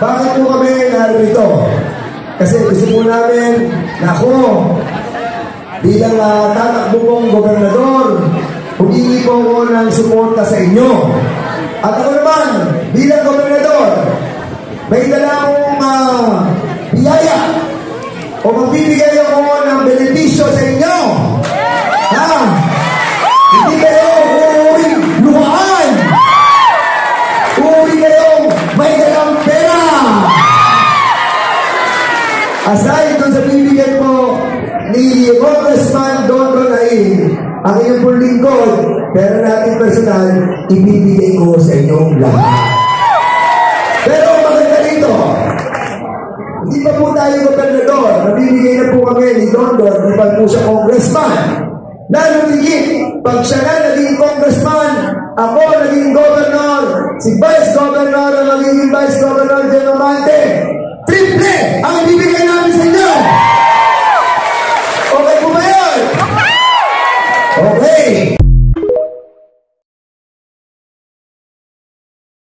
bakit po kami narito? Kasi gusto po namin na ako, bilang tatakbo pong gobernador, humingi po ako ng suporta sa inyo. At ako naman, bilang gobernador, may dala akong biyaya o magbibigay ako ng benepisyo sa inyo. Ha? Hindi kayo uuwing luhaan. Uuwi kayong may dalang pera. Aside doon sa bibigyan po ni Congressman Don Ronain, ang inyong pong lingkod, pero natin personal, ibibigay ko sa inyong lahat. Pero maganda dito, hindi pa po tayo gobernador, nabibigay na po kami ni Don Don, di pa po siya congressman. Lalo higit, pag siya na naging congressman, ako naging governor, si Vice Governor ang naging Vice Governor General Mante, triple ang ibibigay namin sa inyo. Okay po ba?